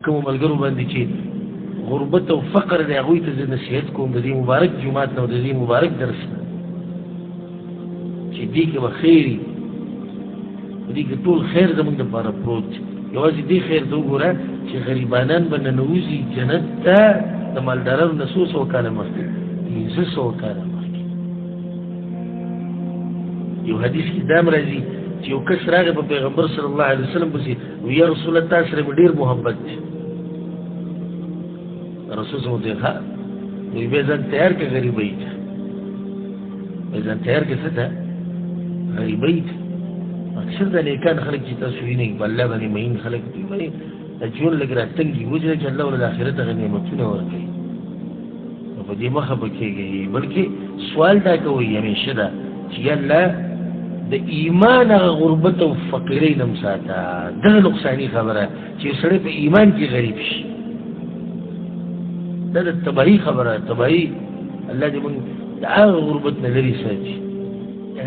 کوم ملګرو باندې چې غربت او فقر دی هغوی ته زه نصیحت کوم د دې مبارک جومات نه او د دې مبارک درس نه چې دې کې به خیر وي په دې کې ټول خیر زموږ دپاره پروت دی یوازې دې خیر ته وګوره چې غریبانان به ننوځي جنت ته د مالدارانو نه 100 کاله مخکې 500 کاله مخکې یو حدیث کې دا هم راځي چې یو کس راغی په پیغمبر صلی الله علیه وسلم پسې وی یا رسول الله تا سره مې ډېر محبت دی رسول صلی الله علیه وسلم وی بیا ځان تیار کړه غریبۍ ته ځان تیار کړه څه ته غریبۍ ته اکثر د نیکان خلک چې تاسو وینئ په الله باندې مین خلک دوی باندې د ژوند لږ راتنګي وجه چې الله ورله د آخرت هغه نعمتونه ورکوي نو په دې مخه به کېږي بلکې سوال دا کوئ همیشه ده چې یا الله د ایمان هغه غربت او فقیرۍ نه م ساته دغه نقصاني خبره چې سړی په ایمان کې غریب شي دا د تباهي خبره تباهي الله دې موږ د هغه غربت نه لرې ساتي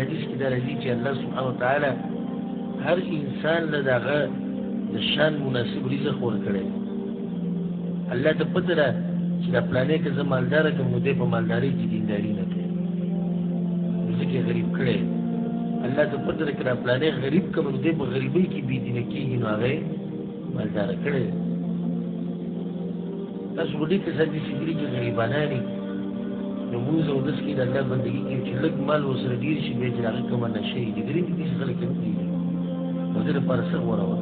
حدیث کې دا راځي چې الله سبحانه وتعالی هر انسان له د هغه د شان مناسب رزق ورکړی الله ته پته ده چې دا پلانې که زه مالداره کړم نو دی په مالدارۍ کې دینداري نه کوي رزق یې غریب کړی الله ته پته ده که دا پلانې غریب کړم نو دی په غریبۍ کې بېدینه کېږي نو هغه یې مالداره کړی تاسو به ډېر کسان دي چې ګري چې غریبانان نو مونځ او دس کې د الله بندګي کې چې لږ مال ورسره ډېر شي بیا چې هغه کومه نشه وي د غریبي داسې خلک هم کېږي نو دې لپاره څه غوره وه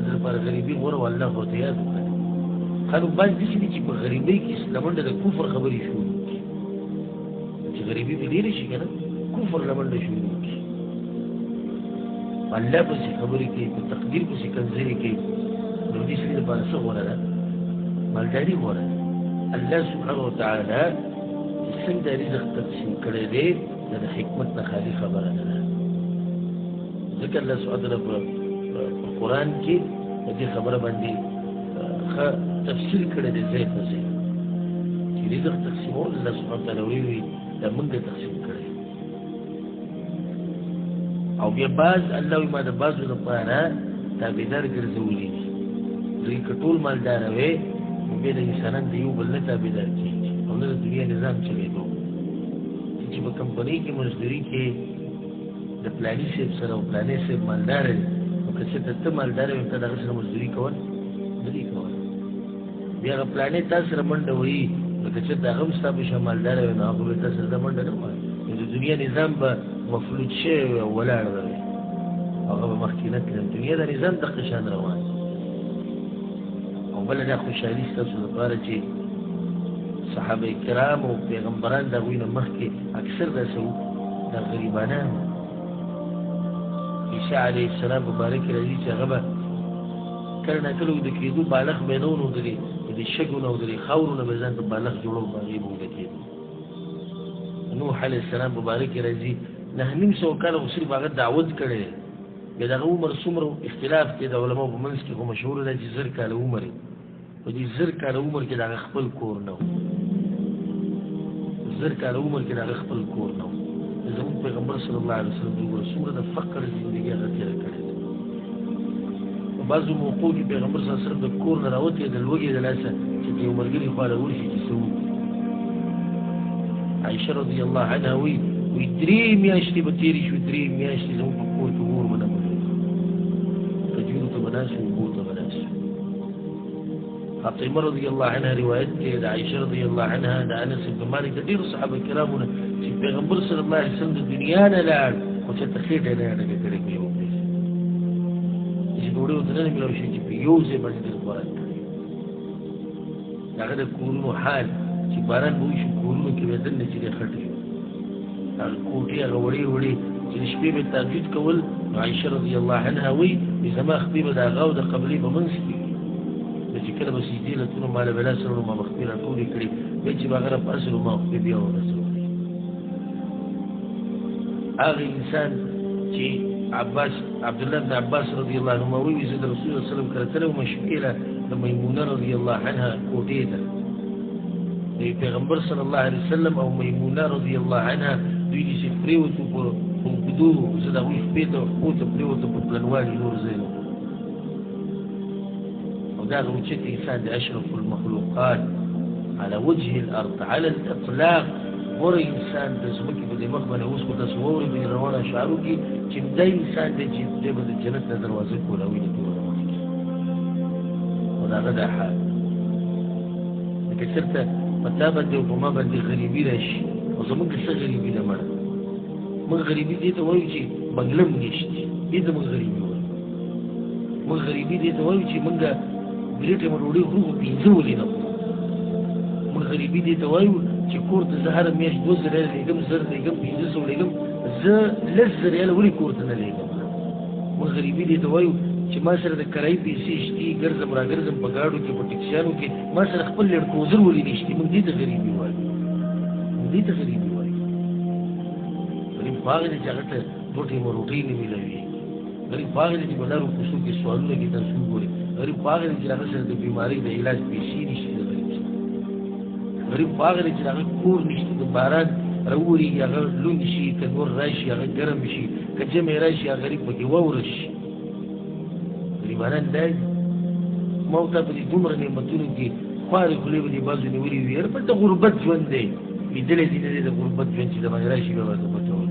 دې لپاره غریبي غوره وه الله ورته یاد وکړي خلک بعض داسې دي چې په غریبۍ کې له منډه د کفر خبرې شروع کړي چې غریبي به ډېره شي که نه کفر له منډه شروع کړي الله پسې خبرې کوي په تقدیر پسې کنځلې کوي نو دې سړي لپاره څه غوره ده مالداري غوره ده الله سبحانه وتعالى څنګه رزق تقسیم کړی دی دا د حکمت نه خالي خبره نه ده ځکه الله سبحانه وتعالی په قرآن کې د دې خبره باندې ښه تفصیل کړی دی ځای په ځای چې رزق تقسیمول الله سبحانه وتعالی ویلي دا موږ تقسیم کړی او بیا بعض الله وایي ما د بعضو لپاره تابعدار ګرځولي دي دوی که ټول مالداره وې بیا د انسانان د یو بل نه تابعدار کېږي او نه د دنیا نظام چلېدو چې په کمپنۍ کې مزدوري کې د پلاني صاحب سره او پلاني صاحب مالداره دی نو که چېرته ته مالداره وې ته د هغه سره مزدوري کول نه دي کول بیا هغه پلانې تا سره منډه وهي نو که چېرته هغه هم ستا په شان مالداره وې نو هغه به تا سره دا منډه نه وهي نو د دنیا نظام به مفلوج شوی وي او ولاړ به وي هغه به مخکې نه تلل دنیا د نظام دغه شان روان بله دا خوشحالي ستاسو لپاره چې صحابه کرام او پیغمبران د هغوی نه مخکې اکثر داسې وو دا غریبانان عیسی علیه السلام په باره کې راځي چې هغه به کله ناکله ویده کېدو بالغ به نه و نو د دې شګو نه او د دې خاورو نه به ځان ته بالغ جوړو په هغې به ویده کېدو نوح علیه السلام په باره کې راځي 900 کاله خو صرف هغه دعوت کړی دی بیا د هغه عمر څومره اختلاف دی د علماو په منځ کې خو مشهوره ده چې 1000 کاله عمر یې په دې 1000 کاله عمر کې د هغه خپل کور نه و 1000 کاله عمر کې د هغه خپل کور نه و زموږ پیغمبر صلی الله علیه وسلم وګوره څومره د فقر زندګي هغه تېره کړې ده په بعضو موقعو کې پیغمبر صلی الله علیه وسلم د کور نه راوتې د لوږې د لاسه چې د یو ملګري خواله ورشي چې څه وکړي عایشه رضی الله عنها وایي 3 میاشتې به تېرې شوې 3 میاشتې زموږ په کور کې اور به نه کجورو ته به ناست اوبو ته به ناست فاطمه رضی الله عنها روایت کې د عایشه رضی الله عنها د انس بن مالک د ډېرو صحابه کرامو نه چې پیغمبر صلی الله علیه وسلم د دنیا نه لاړ خو چېرته خېټه نه ډکه کړې په یو ورځ چې ډوډۍ ورته نه میلاو شي چې په یو ځای باندې د خوراک کړی د هغه د کورونو حال چې باران به وشي کورونو کې به دننه چې دی خټې هغه کوټې هغه وړې وړې چې د شپې به تهجد کول نو عایشه رضی الله عنها وایي زما خپې به د هغه او د قبلې په منځ کې وي چې کله به سجدې لتونه ما له بلا سره ما به خپې راټولې کړې بیا چې به هغه راپاڅېدو ما خپې بیا ورسولې هغه انسان چې عبدالله بن عباس رضی الله عنهما وایي زه د رسول الله وسلم کله تللی وم شپې له د میمونه رضی الله عنها کوټې ته د پیغمبر صلی الله علیه وسلم او میمونه رضی الله عنها دوی دې چې پرېوتو په اوږدو زه د هغوی شپې ته پښو ته پرېوتم په پلنوالي نور ځای نه او دا غوچت انسان د اشرف المخلوقات على وجه الارض على الاطلاق ور انسان د زمکه په مخ باندې اوس کو تصور به روانه شعرو کې چې د انسان د جنت د دروازې کولاوي د ټول ودا غدا حال کثرت مطابق دی په ما باندې غریبی راشي او زموږ څه غریبی ده مړه موږ غریبی دي ته وایو چې بنگلم نشته دې ته موږ غریبی وایو موږ غریبی دي ته وایو چې موږ ګریټه مروړي خو پینځه ولې نه موږ غریبی دي ته وایو چې کور ته زه هره میاشت 2000 لګم زر لګم 1500 لګم زه لزر یاله ولې کور ته نه لګم موږ غریبی دي ته وایو چې ما سره د کرای پیسې شتي ګرځم را ګرځم په گاډو کې په ټیکسیانو کې ما سره خپل لړکوزر ولې نشته موږ دې ته غریبي وایو دې ته غریبي وایو غریب هغه چې هغه ته روټي مروټي نه ملوي غریب هغه چې بلارو کوڅو کې سوالونه کې تاسو ګوري غریب هغه چې هغه سره د بیماری د علاج پیسې نشته غریب هغه چې هغه کور نشته د باران راوري هغه لوند شي کنور راشي هغه ګرم شي کجمه راشي هغه غریب به وورش غریبانان دی موته په دې دومره نعمتونو کې خوارې خولې به دې بازو نیولې وي په د غربت ژوند دی لیدلی دي د غربت ژوند چې د باندې راشي به ورته پته